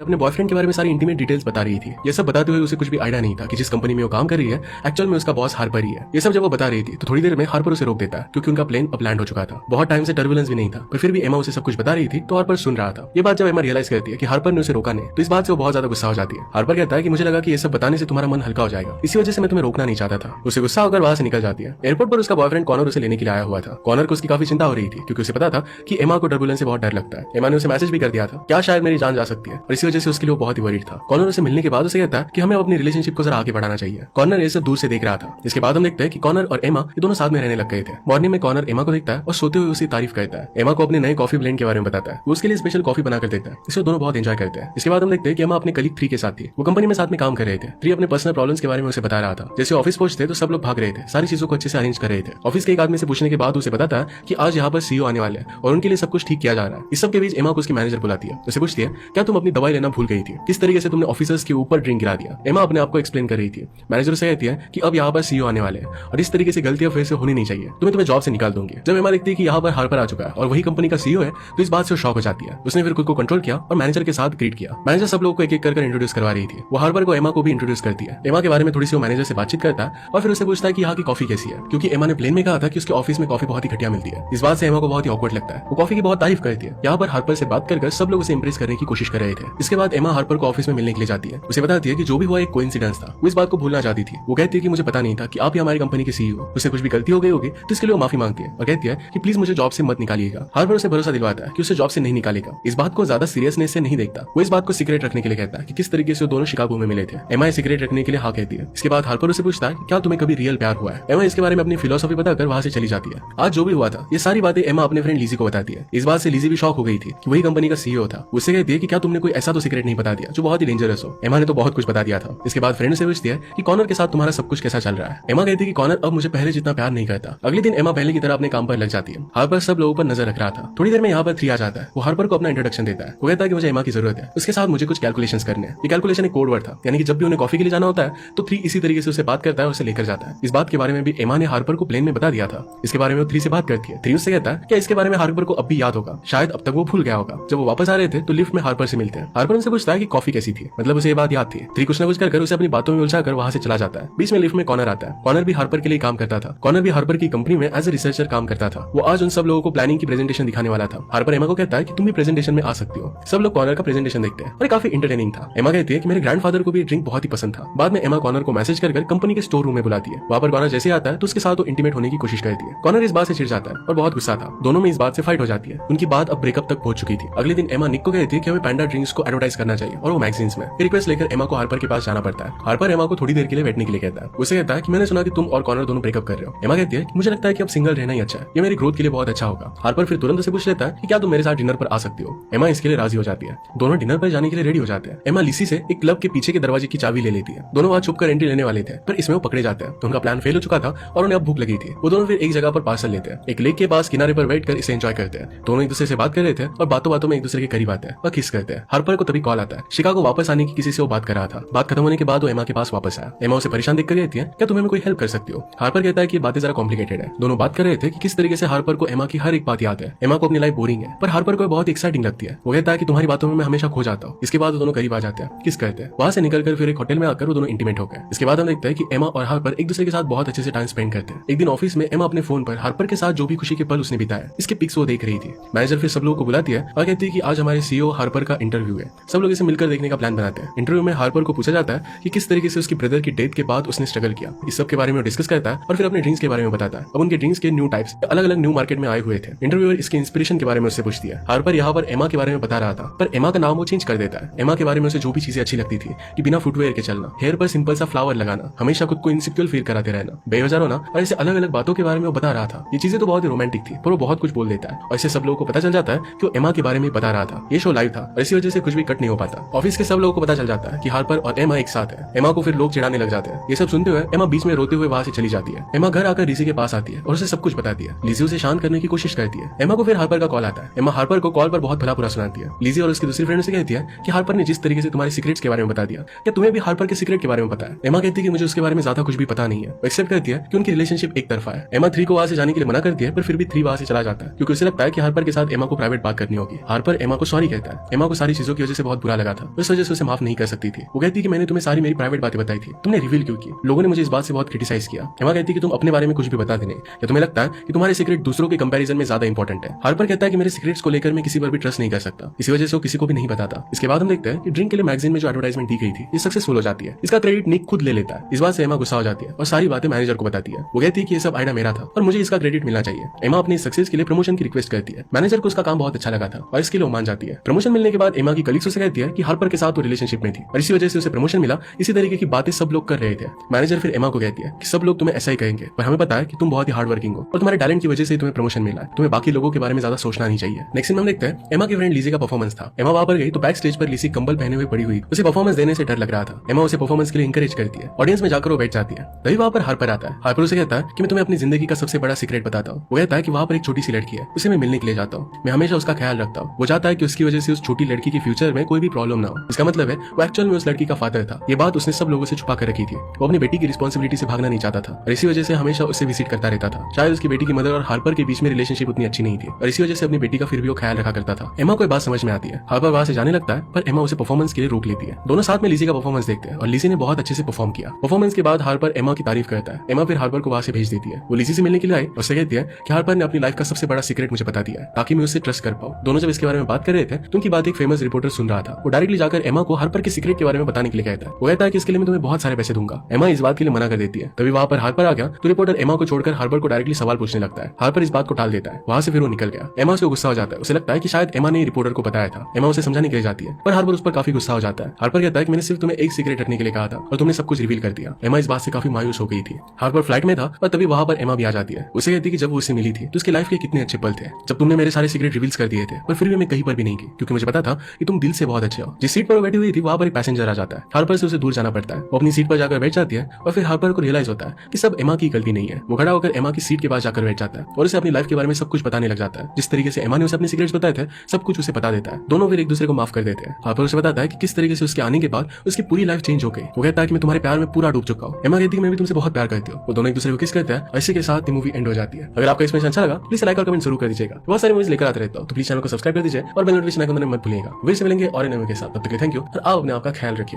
अपने बॉयफ्रेंड के बारे में सारी इंटीमेट डिटेल्स बता रही थी। ये सब बताते हुए उसे कुछ भी आइडिया नहीं था कि जिस कंपनी में वो काम कर रही है एक्चुअल में उसका बॉस हार्पर ही है। ये सब जब वो बता रही थी तो थोड़ी देर में हार्पर उसे रोक देता है क्योंकि उनका प्लेन अब लैंड हो चुका था। बहुत टाइम से टर्बुलेंस भी नहीं था, पर फिर भी एमा उसे सब कुछ बता रही थी तो हार्पर सुन रहा था। ये बात जब एमा रियलाइज करती है कि हार्पर ने उसे रोका नहीं तो इस बात से वो बहुत ज्यादा गुस्सा हो जाती है। हार्पर कहता है कि मुझे लगा कि ये सब बताने से तुम्हारा मन हल्का हो जाएगा, इसी वजह से मैं तुम्हें रोकना नहीं चाहता था। उसे गुस्सा होकर वहां से निकल जाती है। एयरपोर्ट पर उसका बॉयफ्रेंड कॉनर उसे लेने के लिए आया हुआ था। कॉनर को उसकी काफी चिंता हो रही थी क्योंकि उसे पता था कि एमा को टर्बुलेंस से बहुत डर लगता है। एमा ने उसे मैसेज भी कर दिया था क्या शायद मेरी जान जा सकती है, और इसी वजह से उसके लिए बहुत ही वरीड था। कॉनर उसे मिलने के बाद उसे कहता है कि हमें अपनी रिलेशनशिप को जरा आगे बढ़ाना चाहिए। कॉर्नर ये सब दूर से देख रहा था। इसके बाद हम देखते हैं कि कॉर्नर और एमा ये दोनों साथ में रहने लग गए थे। मॉर्निंग में कॉर्नर एमा को देखता है और सोते हुए उसकी तारीफ करता है। एमा को अपने नए कॉफी ब्लेंड के बारे में बताता है। वो उसके लिए स्पेशल कॉफी बनाकर देता है। इसे दोनों बहुत एंजॉय करते हैं। इसके बाद हम देखते हैं कि एमा अपने कलीग 3 के साथ थी। वो कंपनी में साथ में काम कर रहे थे। 3 अपने पर्सनल प्रॉब्लम्स के बारे में उसे बता रहा था। जैसे ऑफिस पहुंचते तो सब लोग भाग रहे थे, सारी चीजों को अच्छे से अरेंज कर रहे थे। ऑफिस के एक आदमी से पूछने के बाद उसे बताता है कि आज यहाँ पर सीईओ आने वाले हैं और उनके लिए सब कुछ ठीक किया जा रहा है। इस सब के बीच एमा को उसकी मैनेजर बुलाती है। उसे पूछती है क्या तुम अपनी दवाई लेना भूल गई थी, किस तरीके से तुमने ऑफिसर्स के ऊपर ड्रिंक गिरा दिया। एमा अपने आप को एक्सप्लेन कर रही थी। मैनेजर से कहती है कि अब यहाँ पर सीईओ आने वाले हैं और इस तरीके से गलतियां फिर से होनी नहीं चाहिए, तुम्हें जॉब से निकाल दूंगी। जब एमा देखती है कि यहाँ पर हार्पर आ चुका है और वही कंपनी का सीईओ है तो इस बात से शॉक हो जाती है। उसने फिर खुद को कंट्रोल किया और मैनेजर के साथ ग्रीट किया। मैनेजर सब लोगों को एक एक कर इंट्रोड्यूस करवा रही थी। वो हार्पर को एमा को भी इंट्रोड्यूस करती है। एमा के बारे में थोड़ी सी वो मैनेजर से बातचीत करता है और फिर उसे पूछता है कि यहाँ की कॉफी कैसी है, क्योंकि एमा ने प्लेन में कहा था कि उसके ऑफिस में कॉफी बहुत ही घटिया मिलती है। इस बात से एमा को बहुत ही ऑकवर्ड लगता है। वो कॉफी की बहुत तारीफ करती है। यहाँ पर हार्पर से बात कर सब लोग उसे इंप्रेस करने की कोशिश कर रहे थे। इसके बाद एमा हार्पर को ऑफिस में मिलने के लिए जाती है। उसे बताती है कि जो भी हुआ एक कोइंसिडेंस था। वो इस बात को भूलना चाहती थी। वो कहती है कि मुझे पता नहीं था कि आप ही हमारी कंपनी के सीईओ। उसे कुछ भी गलती हो गई होगी तो इसके लिए वो माफी मांगती है और कहती है कि प्लीज मुझे जॉब से मत निकालिएगा। हार्पर उसे भरोसा दिलवाता है कि उसे जॉब से नहीं निकालेगा। इस बात को ज्यादा सीरियसनेस से नहीं देखता। वो इस बात को सीक्रेट रखने के लिए कहता है कि किस तरीके से वो दोनों शिकागो में मिले थे। एमा सीक्रेट रखने के लिए हाँ कहती है। इसके बाद हार्पर उसे पूछता है कि क्या तुम्हें कभी रियल प्यार हुआ है। एमा इसके बारे में अपनी फिलोसॉफी बताकर वहां से चली जाती है। आज जो भी हुआ था ये सारी बातें एमा अपने फ्रेंड लीजी को बताती है। इस बात से लीजी भी शॉक हो गई थी कि वही कंपनी का सीईओ था। उससे कहती है कि क्या तुमने कोई ऐसा तो सीक्रेट नहीं बता दिया जो बहुत ही डेंजरस हो। एमा ने तो बहुत कुछ बता दिया था। इसके बाद फ्रेंड से पूछती है कि कॉनर के साथ तुम्हारा सब कुछ कैसा चल रहा है। एमा कहती है कि कॉनर अब मुझे पहले जितना प्यार नहीं करता। अगले दिन एमा पहले की तरह अपने काम पर लग जाती है। हार्पर सब लोगों पर नजर रख रहा था। थोड़ी देर में यहाँ पर 3 आ जाता है। वो हार्पर को अपना इंट्रोडक्शन देता है। वो कहता है कि मुझे एमा की जरूरत है, उसके साथ मुझे कुछ कैलकुलेशंस करने हैं। ये कैलकुलेशन एक कोड वर्ड था, यानी कि जब भी उन्हें कॉफी के लिए जाना होता है तो 3 इसी तरीके से उसे बात करता है और उसे लेकर जाता है। इस बात के बारे में भी एमा ने हार्पर को प्लेन में बता दिया था। इसके बारे में वो 3 से बात करती है। 3 उससे कहता है क्या इसके बारे में हार्पर को अब भी याद होगा, शायद अब तक वो भूल गया होगा। जब वो वापस आ रहे थे तो लिफ्ट में हार्पर से मिलते हैं। हार्पर उनसे पूछता है कि कॉफी कैसी थी, मतलब उसे ये बात याद थी। 3 कुछ न कुछ कर उसे अपनी बातों में उलझा कर वहां से चला जाता है। बीच में लिफ्ट में कॉर्नर आता है। कॉर्नर भी हार्पर के लिए काम करता था। कॉर्नर भी हार्पर की कंपनी में एज ए रिसर्चर काम करता था। वो आज उन सब लोगों को प्लानिंग की प्रेजेंटेशन दिखाने वाला था। हार्पर एमा को कहता है कि तुम भी प्रेजेंटेशन में आ सकती हो। सब लोग कॉर्नर का प्रेजेंटेशन देखते हैं और काफी इंटरटेनिंग था। एमा कहती है कि मेरे ग्रैंडफादर को भी ड्रिंक बहुत ही पसंद था। बाद में एमा कॉर्नर को मैसेज कर कंपनी के स्टोर रूम में बुलाती है। वहां पर कॉर्नर जैसे आता है तो उसके साथ वो इंटीमेट होने की कोशिश करती है। कॉर्नर इस बात से चिढ़ जाता है और बहुत गुस्सा था। दोनों में इस बात से फाइट हो जाती है। उनकी बात अब ब्रेकअप तक पहुंच चुकी थी। अगले दिन एमा निक को कहती है कि हमें पैंडा ड्रिंक्स को एडवर्टाइज करना चाहिए और वो मैगजीन्स में। रिक्वेस्ट लेकर एमा को हार्पर के पास जाना पड़ता है। हार्पर एमा को थोड़ी देर के लिए बैठने के लिए कहता है। उसे कहता है कि मैंने सुना कि तुम और कॉर्नर दोनों ब्रेकअप कर रहे हो। एमा कहती है कि मुझे लगता है कि अब सिंगल रहना ही अच्छा है, ये मेरी ग्रोथ के लिए बहुत अच्छा होगा। हार्पर फिर तुरंत से पूछ लेता है कि क्या तुम मेरे साथ डिनर पर आ सकती हो। एमा इसके लिए राजी हो जाती है। दोनों डिनर पर जाने के लिए रेडी हो जाते हैं। एमा लिसी से एक क्लब के पीछे के दरवाजे की चाबी ले लेती है। दोनों वहां छुपकर एंट्री लेने वाले थे, पर इसमें वो पकड़े जाते हैं। तो उनका प्लान फेल हो चुका था और उन्हें अब भूख लगी थी। वो दोनों फिर एक जगह पर पार्सल लेते हैं। एक लेक के पास किनारे पर बैठकर इसे एंजॉय करते हैं। दोनों एक दूसरे से बात कर रहे थे और बातों बातों में एक दूसरे के करीब आते हैं और किस करते हैं। हार्पर को तभी कॉल आता है। शिकागो वापस आने की किसी से वो बात कर रहा था। बात खत्म होने के बाद वो एमा के पास वापस आया। एमा उसे परेशान देखकर कहती है क्या तुम्हें मैं कोई हेल्प कर सकती हो। हार्पर कहता है कि बातें जरा कॉम्प्लिकेटेड है। दोनों बात कर रहे थे कि किस तरीके से हार्पर को एमा की हर एक बात याद है। एमा को अपनी लाइफ बोरिंग है पर हार्पर को बहुत एक्साइटिंग लगती है। वो कहता है कि तुम्हारी बातों में मैं हमेशा खो जाता हूँ। इसके बाद वो दोनों करीब आ जाते हैं, किस करते हैं। वहां से निकलकर फिर एक होटल में आकर वो दोनों इंटीमेट हो गए। इसके बाद हम देखते हैं कि एमा और हार्पर एक दूसरे के साथ बहुत अच्छे से टाइम स्पेंड करते हैं। एक दिन ऑफिस में एमा अपने फोन पर हार्पर के साथ जो भी खुशी के पल उसने बिताया इसके पिक्स वो देख रही थी। मैनेजर फिर सब लोगों को बुलाती है और कहती है कि आज हमारे सीईओ हार्पर का इंटरव्यू है। सब लोग इसे मिलकर देखने का प्लान बनाते हैं। इंटरव्यू में हार्पर को पूछा जाता है कि किस तरीके से उसकी ब्रदर की डेथ के बाद उसने स्ट्रगल किया। इस सब के बारे में डिस्कस करता है और फिर अपने ड्रिंक्स के बारे में बताता है। अब उनके ड्रिंक्स के न्यू टाइप्स अलग अलग न्यू मार्केट में आए हुए थे। इंटरव्यूअर इसके इंस्पिरेशन के बारे में उससे पूछती है। हार्पर यहाँ पर एमा के बारे में बता रहा था पर एमा का नाम वो चेंज कर देता है। एमा के बारे में उसे जो भी चीजें अच्छी लगती थी कि बिना फुटवेयर के चलना, हेयर पर सिंपल सा फ्लावर लगाना, हमेशा खुद को इनसिक्योर फील कराते रहना, बेवजह होना और ऐसे अलग अलग बातों के बारे में वो बता रहा था। ये चीजें तो बहुत ही रोमांटिक थी पर वो बहुत कुछ बोल देता है और इससे सब लोगों को पता चल जाता है कि वो एमा के बारे में बता रहा था। ये शो लाइव था और इसी वजह से कुछ भी कट नहीं हो पाता। ऑफिस के सब लोगों को पता चल जाता है कि हार्पर और एमा एक साथ है। एमा को फिर लोग चिढ़ाने लग जाते हैं। ये सब सुनते हुए एमा बीच में रोते हुए वहां से चली जाती है। एमा घर आकर लिजी के पास आती है और उसे सब कुछ बताती है। लिजी उसे शांत करने की कोशिश करती है। एमा को फिर हार्पर का कॉल आता है। एमा हार्पर को कॉल पर बहुत भला बुरा सुनाती है। लिजी और उसकी दूसरी फ्रेंड से कहती है कि हार्पर ने जिस तरीके से तुम्हारे सीक्रेट्स के बारे में बता दिया, क्या तुम्हें भी हार्पर के सीक्रेट के बारे में पता है। एमा कहती है कि मुझे उसके बारे में ज्यादा कुछ भी पता नहीं है। एक्सेप्ट करती है कि उनकी रिलेशनशिप एक तरफा है। एमा 3 को वहां से जाने के लिए मना करती है पर फिर भी 3 वहां से चला जाता है क्योंकि उसे लगता है कि हार्पर के साथ एमा को प्राइवेट बात करनी होगी। हार्पर एमा को सॉरी कहता है। एमा को सारी चीजों की वजह से बहुत बुरा लगा था, इस वजह से उसे माफ नहीं कर सकती थी। वो कहती कि मैंने तुम्हें सारी मेरी प्राइवेट बातें बताई थी, तुमने रिवील क्यों की? लोगों ने मुझे इस बात से बहुत क्रिटिसाइज किया। एमा कहती कि तुम अपने बारे में कुछ भी बता देने, या तुम्हें लगता है कि तुम्हारे सीक्रेट दूसरों के कंपैरिजन में ज्यादा इंपॉर्टेंट है। हार्पर कहता है कि मेरे सीक्रेट्स को लेकर मैं किसी पर भी ट्रस्ट नहीं कर सकता, इसी वजह से वो किसी को भी नहीं बताता। इसके बाद हम देखते हैं कि ड्रिंक के लिए मैगजीन में जो एडवर्टाइजमेंट दी गई थी ये सक्सेसफुल हो जाती है। इसका क्रेडिट निक खुद ले लेता है। इस बात से एमा गुस्सा हो जाती है और सारी बातें मैनेजर को बताती है। वो कहती है कि ये सब आइडिया मेरा था और मुझे इसका क्रेडिट मिलना चाहिए। एमा अपनी सक्सेस के लिए प्रमोशन की रिक्वेस्ट करती है। मैनेजर को उसका काम बहुत अच्छा लगा था और इसके लिए वो मान जाती है। प्रमोशन मिलने के बाद एमा की कलीग्स उसे कहती है कि हार्पर के साथ वो रिलेशनशिप में थी और इसी वजह से उसे प्रमोशन मिला। इसी तरीके की बातें सब लोग कर रहे थे। मैनेजर फिर एमा को कहती है कि सब लोग तुम्हें ऐसा ही कहेंगे, पर हमें पता है कि तुम बहुत ही हार्ड वर्किंग हो और तुम्हारे टैलेंट की वजह से तुम्हें प्रमोशन मिला है। तुम्हें बाकी लोगों के बारे में ज्यादा सोचना नहीं चाहिए। नेक्स्ट में हम देखते हैं एमा के फ्रेंड लीजी का परफॉर्मेंस था। एमा वहां पर गई तो बैक स्टेज पर लीजी कंबल पहने हुए पड़ी हुई। उसे परफॉर्मेंस देने से डर लग रहा था। एमा उसे परफॉर्मेंस के लिए इंकरेज करती है। ऑडियंस में जाकर वो बैठ जाती है। तभी वहां पर हार्पर आता है। हार्पर उसे कहता है कि मैं तुम्हें अपनी जिंदगी का सबसे बड़ा सीक्रेट बताता हूँ। वो कहता है कि वहां पर एक छोटी सी लड़की है, उसे मैं मिलने के लिए जाता हूँ। मैं हमेशा उसका ख्याल रखता हूँ। वो चाहता है कि उसकी वजह से उस छोटी लड़की के फ्यूचर में कोई भी प्रॉब्लम ना हो। इसका मतलब है वो एक्चुअल में उस लड़की का फादर था। ये बात उसने सब लोगों से छुपा कर रखी थी। वो अपनी बेटी की रिस्पॉन्सिबिलिटी से भागना नहीं चाहता था और इसी वजह से हमेशा उसे विजिट करता रहता था। शायद उसकी बेटी की मदर और हार्पर के बीच में रिलेशनशिप उतनी अच्छी नहीं थी और इसी वजह से अपनी बेटी का फिर भी वो ख्याल रखा करता था। एमा को बात समझ में आती है। हार्पर वहां से जाने लगता है पर एमा उसे परफॉर्मेंस के लिए रोक लेती है। दोनों साथ में लीजी का परफॉर्मेंस देखते हैं और लीजी ने बहुत अच्छे से परफॉर्म किया। परफॉर्मेंस के बाद हार्पर एमा की तारीफ करता है। एमा फिर हार्पर को वहां से भेज देती है। वो लीजी से मिलने के लिए आई और उससे कहती है कि हार्पर ने अपनी लाइफ का सबसे बड़ा सीक्रेट मुझे बता दिया है ताकि मैं उससे ट्रस्ट कर पाऊं। दोनों जब इसके बारे में बात कर रहे थे तो उनकी बात एक फेमस रिपोर्टर सुन रहा था। वो डायरेक्टली जाकर एमा को हार्पर के सीक्रेट के बारे में बताने के लिए कहता है। वो कहता है कि इसके लिए मैं तुम्हें बहुत सारे पैसे दूंगा। एमा इस बात के लिए मना कर देती है। तभी वहां पर हार्पर आ गया तो रिपोर्टर एमा को छोड़कर हार्पर को डायरेक्टली सवाल पूछने लगता है। हार्पर इस बात को टाल देता है। वहां से फिर वो निकल गया। एमा उसको गुस्सा हो जाता है। उसे लगता है कि शायद एमा ने रिपोर्टर को बताया था। एमा उसे समझाने के लिए जाती है पर हार्पर उस पर काफी गुस्सा हो जाता है। हार्पर कहता है कि मैंने सिर्फ तुम्हें एक सीक्रेट रखने के लिए कहा था और तुमने सब कुछ रिवील कर दिया। एमा इस बात से काफी मायूस हो गई थी। हार्पर फ्लाइट में था और तभी वहां पर एमा भी आ जाती है। उसे कहती है कि जब वो उससे मिली थी तो उसकी लाइफ के कितने अच्छे पल थे, जब तुमने मेरे सारे सीक्रेट रिवील्स कर दिए थे, पर फिर भी मैं कहीं पर भी नहीं गई क्योंकि मुझे पता था कि तुम दिल से बहुत अच्छे हो। जिस सीट पर वो बैठी हुई थी वहां पर एक पैसेंजर आ जाता है। हार्पर से उसे दूर जाना पड़ता है। वो अपनी सीट पर जाकर बैठ जाती है और फिर हार्पर को रियलाइज होता है कि सब एमा की गलती नहीं है। वो खड़ा होकर एमा की सीट के पास जाकर बैठ जाता है और उसे अपनी लाइफ के बारे में सब कुछ बताने लग जाता है। जिस तरीके से एमा ने उसे अपने सीक्रेट्स बताए थे सब कुछ उसे बता देता है। दोनों फिर एक दूसरे को माफ कर देते हैं। हार्पर उसे बताता है कि किस तरीके से उसके आने के बाद उसकी पूरी लाइफ चेंज हो गई। वो कहता है कि मैं तुम्हारे प्यार में पूरा डूब चुका हूँ। एमा कहती है कि मैं भी तुमसे बहुत प्यार करती हूँ। वो दोनों एक दूसरे को किस करते हैं। इसी के साथ मूवी एंड हो जाती है। अगर आपका एक्सपीरियंस अच्छा लगा प्लीज लाइक और कमेंट जरूर कर दीजिएगा। बहुत सारी मूवीज लेकर आते रहता हूँ तो प्लीज चैनल को सब्सक्राइब कर दीजिए और बेल नोटिफिकेशन आइकन मत भूलिएगा। फिर से मिलेंगे और नए के साथ। तब तक के लिए थैंक यू और आप अपने आप का ख्याल रखिए।